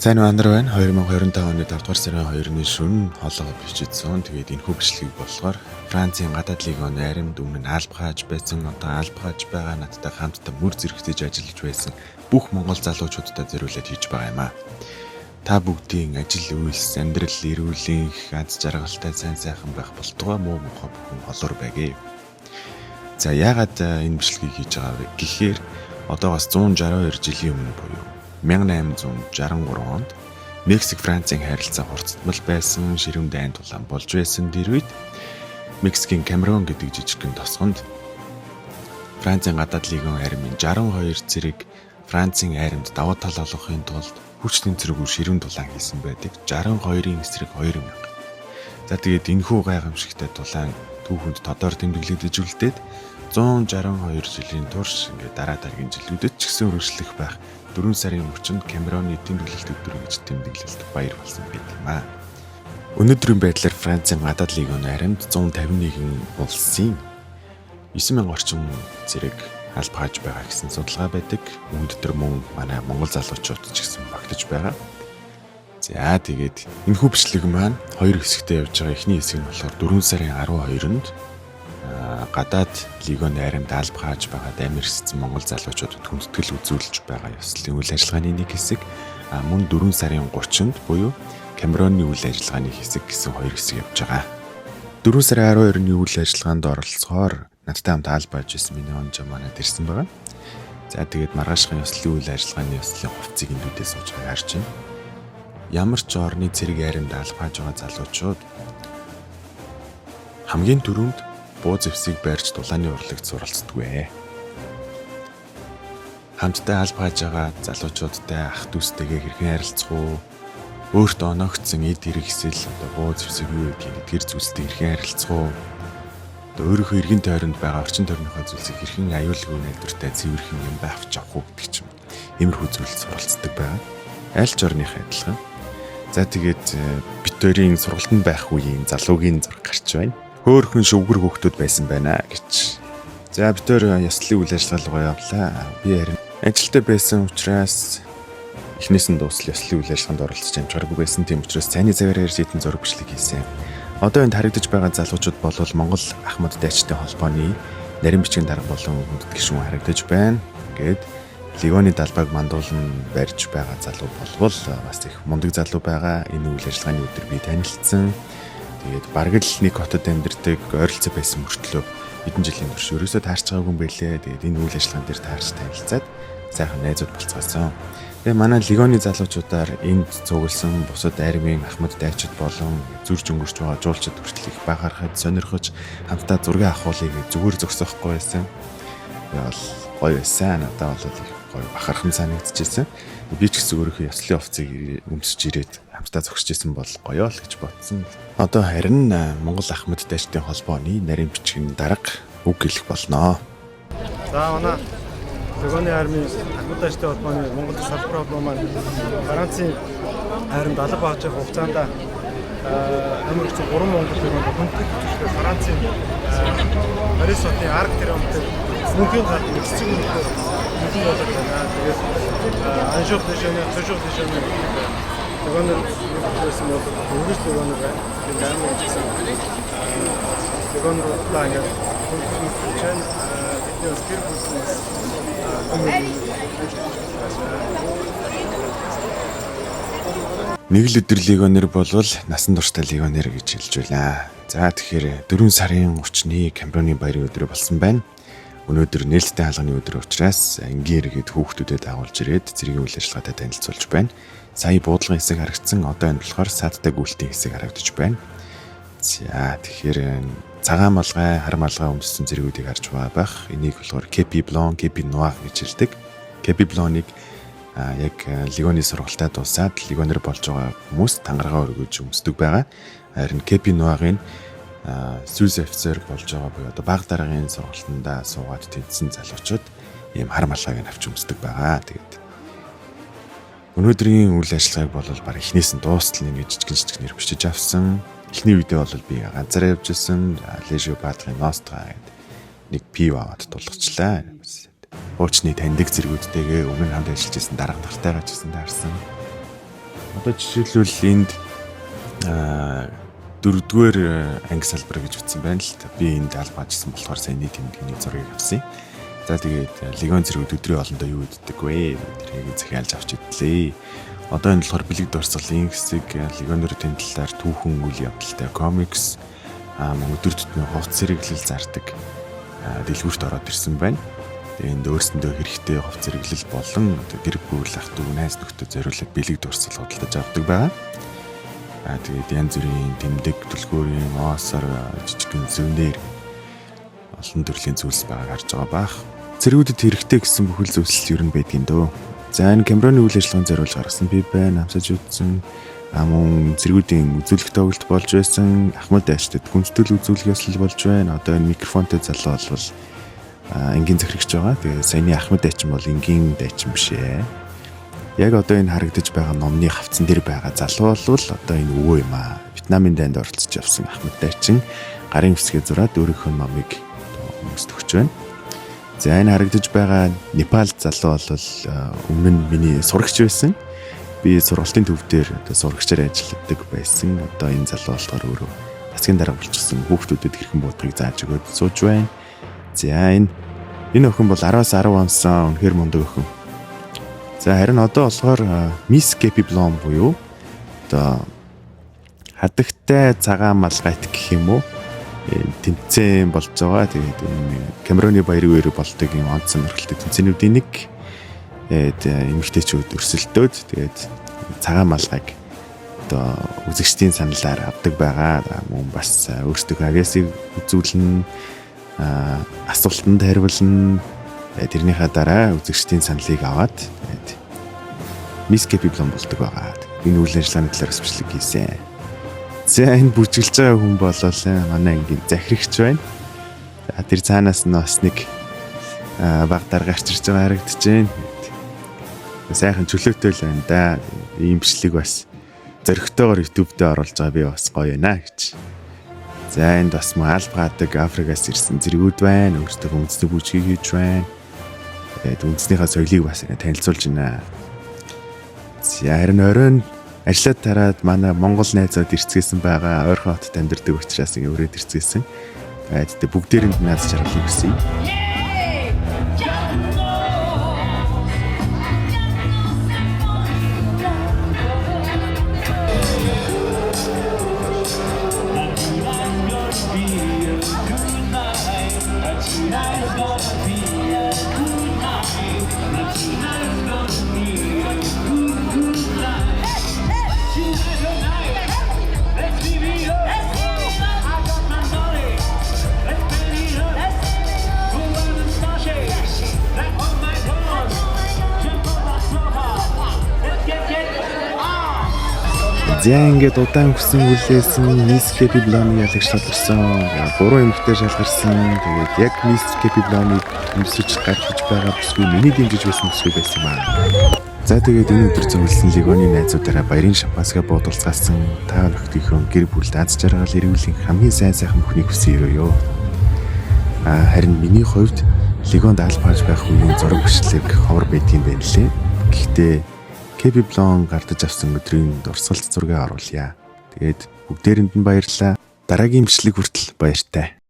Сайн уу андар байна. 2025 оны 5 дугаар сарын 2-ны шөнө хоолоо бичижсэн. Тэгээд энэхүү бичлэгийг болохоор Францын гадаад лигийн аримд өмнө нь албахаж байсан, одоо албахаж байгаа надтай хамтдаа мөр зэрэгтэж ажиллаж байсан бүх монгол залуучуудад зориулаад хийж байгаа юм аа. Та бүгдийн ажил үйлс, амьдрал, эрүүл энх, аз жаргалтай сайн сайхан байх болтугай муу мухай бүхэн олор байгээ. За яагаад энэ бичлэгийг хийж байгаа вэ гэхээр одоогоос 162 жилийн өмнө буюу 1863 онд Мексик Францын харилцаа хурцтмал байсан ширүүн дайн тулаан болж байсан тэр үед Мексикийн Камерон гэдэг жижигхэн тосгонд Францын гадаад лигийн армийн 62 зэрэг Францын айрамд даваа тал олгохын тулд хүч тэнцвэргүй ширүүн тулаан хийсэн байдаг. 62-ын эсрэг 2000. За тэгээд энэхүү гайхамшигтай тулаан түүхэнд тодор тэмдэглэгдэж үлдээд 162 жилийн турш ингээд дараа дараагийн жилүүдэд ч гэсэн өргөжлөх байх 4 сарын өчөнд Камероны тэмдэглэлт өдөр гэж тэмдэглэлт баяр болсон байт юм аа. Өнөөдрийн байдлаар Францын гадаад лигийн аримд 151 улсын 9000 орчим зэрэг албааж байгаа гэсэн судалгаа байдаг. Өнөөдөр мөн манай монгол залуучууд ч гэсэн багтаж байгаа. За тэгээд энэхүү бичлэг маань хоёр хэсэгтэй явж байгаа. Эхний хэсэг нь болохоор 4 сарын 12-нд гадаад лигийн аримд албааж байгаа дамирсцэн монгол залуучуудад хүндэтгэл үзүүлж байгаа ёслолын үйл ажиллагааны нэг хэсэг. Мөн 4 сарын 30-нд буюу Камероны үйл ажиллагааны хэсэг гэсэн хоёр хэсэг явж байгаа. 4 сарын 12-ны үйл ажиллагаанд оролцохоор надтай хамт албааж байсан миний онжоо манад ирсэн байгаа. За тэгээд маргаашхан ёслолын үйл ажиллагааны ёслолын хувцсыг эндүүдээ сууж байгаа харж байна. Ямар ч орны цэрэг аримд албааж байгаа залуучууд хамгийн түрүүнд буу зэвсгийг барьж дулааны урлагт суралцдаггүй. Хамтдаа албааж байгаа залуучуудтай ах дүүстэйгээ хэрхэн харилцах уу? Өөртөө оногдсон эд хэрэг эсвэл одоо буу зэвсэг юу гэдгээр зүйлстэй хэрхэн харилцах уу? Өөрийнхөө эргэн тойронд байгаа орчин тойрныхоо зүйлсийг хэрхэн аюулгүй найдвартай цэвэрхэн юм авч авах уу гэдэг ч юм. Иймэрхүү зүйлд суралцдаг байгаа. Аль ч орныхоо адилхан. За тэгээд битүүрийн сургалтанд байх үеийн залуугийн зураг гарч байна. Хөөхөн шүгэр хүүхдүүд байсан байна гэж. За битүүр ёслолын үйл ажиллагаа руу явлаа. Би харин ажилдаа байсан учраас эхнээс нь дуусал ёслолын үйл ажиллагаанд оролцож амжааргүй байсан. Тийм учраас цайны цагаар ярьж идэн зураг бичлэг хийсэн. Одоо энд харагдаж байгаа залуучууд бол Монгол Ахмад Дайчтай холбооны нарийн бичгийн дарга болон хүндэт гишүүн харагдаж байна. Ингээд лигоны далбайг мандуулан барьж байгаа залуу болвол бас их мундаг залуу байгаа. Энэ үйл ажиллагааны өдөр би танилцсан. Тэгээд бараг л нэг хотод амьдардаг ойролцоо байсан мөртлөө хэдэн жилийн турш ерөөсөө таарч байгаагүй юм байлээ. Тэгээд энэ үйл ажиллагаан дээр таарч танилцаад сайхан найзууд болцгаасан. Тэгээ манай лигоны залуучуудаар энд цугласан бусад армийн Ахмад Дайчид болон зүрж өнгөрч байгаа жуулчид хүртэл их бахархаж сонирхож хамтдаа зураг авахуулыг зүгээр зогсоохгүй байсан. Яал гоё байсан. Надад бол их гоё бахархан санагдчихсэн. Би ч гэсэн өөрийнхөө ёслолын хувцсыг өмсөж ирээд хамтдаа зогсож исэн бол гоё л гэж бодсон. Одоо харин Монгол Ахмад Дайчдын холбооны нарийн бичгийн дарга үг хэлэх болноо. За манай лигоны армийн Ахмад Дайчдын холбооны Монгол салбар маань Францын аримд алба багж байгаа хугацаанд амар их 3 монгол лигонд хүндэтгэл үзүүлэх Францын Парис хотын арк тэрэмтэй мөнхийн гал Мексик мөнхөд мөнхөн болоод байна. Тэгээд анжуур дэшэний цожуур дэшэний лигонор байсан бол өнгөс лигонор байна. Тэгээд амар гэсэн лигонорлаа ингээд хүндэтгэл тэдний бас гэр бүлээс Нэг л өдөр лигонер болвол насан туршдаа лигонер гэж хэлж байна. За тэгэхээр 4 сарын 30-ны Камероны баярын өдөр болсон байна. Өнөөдөр нээлттэй хаалганы өдөр учраас ангийн иргэд хүүхдүүдэд агуулж ирээд цэргийн үйл ажиллагаатай танилцуулж байна. Сая буудлагын хэсэг харагдсан. Одоо энэ болохоор саадтай гүйлтийн хэсэг харагдаж байна. За тэгэхээр цагаан малгай, хар малгай өмссөн зэргүүдийг харж байгаа байх. Энийг болохоор Kepi Blanc, Kepi Noir гэж хэлдэг. Kepi Blanc-ыг яг лигоны сургалтаа дуусаад лигонер болж байгаа хүмүүс тангараа өргөж өмсдөг байгаа. Харин Kepi Noir-ын сүүс офицер болж байгаа буюу одоо баг дараагийн сургалтандаа суугаад тэнцсэн залуучууд ийм хар малгайг авч өмсдөг байгаа. Тэгээд өнөөдрийн үйл ажиллагааг бол баг эхнээс нь дуустал нэг жижигнэр бичиж авсан. Эхний үедээ бол би ганцаараа явж ирсэн. Лежо баатгын ностра гэдэг нэг пив аваад тулгачлаа. Хуучны таньдаг зэргүүдтэйгээ өмнө хамт ажиллаж байсан дарга нартайгаа ч гэсэн таарсан. Одоо жишээлбэл энд дөрөвдүгээр анги салбар гэж утсан байна л та. Би энд албаажсан болохоор сайн нийт тэмдэгний зургийг авсан. За тэгээд легон зэрэг өдрийн олондоо юу иддэг вэ? Тэрийг захиалж авч идлээ. Одоо энэ болохоор бэлэг дурсгалын хэсэг, легоноор тэмдэглэлээр түүхэн үйл явдалтай комикс, өдөр тутмын хувц зэрэглэл зардаг дэлгүүрт ороод ирсэн байна. Тэгээд энд өөрсөндөө хэрэгтэй хувц зэрэглэл болон гэр бүл ах дүү найз нөхдөд зориулаад бэлэг дурсгал худалдаж авдаг байгаа. Тэгээд янз бүрийн тэмдэг, түлхүүрийн оосоор жижигхэн зүүнээр олон төрлийн зүйлс байгааг харж байгаа баах. Зэрэгүүдэд хэрэгтэй гэсэн бүхэл зүйлс ер нь байдгийн дөө. За энэ Камероны үйл ажиллагаанд зориулж гаргасан би байна, амсаж үзсэн. Мөн зэрэгүүдийн үзүүлэх тоглолт болж байсан. Ахмад дайчдад хүндэтгэл үзүүлэх ёслол болж байна. Одоо энэ микрофонтой залуу бол энгийн захирагч байгаа. Тэгээ саяны Ахмад дайчин бол энгийн дайчин биш ээ. Яг одоо энэ харагдаж байгаа номны хавцан дээр байгаа залуу бол одоо энэ өвөө юм аа. Вьетнамын дайнд оролцож явсан Ахмад дайчин гарын үсгээ зураад өөрийнхөө номыг хүмүүст өгч байна. За энэ харагдаж байгаа Непал залуу бол өмнө нь миний сурагч байсан. Би сургалтын төв дээр одоо сурагчаар ажилладаг байсан. Одоо энэ залуу болохоор өөрөө засгийн дарга болчихсон. Хүүхдүүдэд хэрхэн буудгийг зааж өгөөд сууж байна. За энэ охин бол 10-аас 10 онсон үнэхэр мундаг охин. За харин одоо болохоор Miss Kepi Blom буюу одоо хадагтай цагаан малгайт гэх юм уу тэмцээн болж байгаа. Тэгээд Камероны баярын үеэр болдог юм онц сонирхолтой тэмцээнүүдийн нэг эмэгтэйчүүд өрсөлдөөд тэгээд цагаан малгайг одоо үзэгчдийн саналаар авдаг байгаа. Мөн бас өөрсдөө агрессив үзүүлэн асуултанд хариулна. Тэрнийхээ дараа үзэгчдийн саналыг аваад Miss Kepi Blom болдог байгаа. Энэ үйл ажиллагааны талаар бичлэг хийсэн. За энэ бүжиглж байгаа хүн болол манай ангийн захирагч байна. За тэр цаанаас нь бас нэг баг дарга гарч ирж байгаа харагдаж байна. Сайхан чөлөөтэй л байна да. Ийм бичлэг бас зөрөгтэйгээр YouTube дээр оруулж байгаа би бас гоё байна гэж. За энд бас мөн албагадаг Африкаас ирсэн зэргүүд байна. Өөрсдөө үндэсний бүжгийг хийж байна. Тэгээд үндэснийхээ соёлыг бас танилцуулж байна. За харин оройн ажлаад тараад манай Монгол найзууд ирцгээсэн байгаа. Ойрхон хотод амьдардаг учраас өрөөд ирцгээсэн. Тэгээд бүгдээрэнд наад жаргалыг хүсье. За ингээд удаан хүссэн үлээсэн Miss Kepi Blom-ыг ялагчлаад ирсэн. Буруу эмэгтэй шалгарсан. Тэгээд яг Miss Kepi Blom-ыг өмсөж гаргаж байгаа бүсгүй миний дэмжиж байсан бүсгүй байсан юм аа. За тэгээд энэ өдөр зөвлөсөн легоны найзуудаараа баярын шампансгаа буудалцгаасан та нөхдийнхөө гэр бүлд аз жаргал эрүүлийн хамгийн сайхан бүхнийг хүсье ёо. Харин миний хувьд легонд албааж байх үеийн зураг бичлэг ховор байдгийн байна лээ. Гэхдээ Kepi Blom гардаж авсан өдрийн дурсгалт зургийг оруулъя. Тэгээд бүгдээрэнд нь баярлалаа. Дараагийн бичлэг хүртэл баяртай.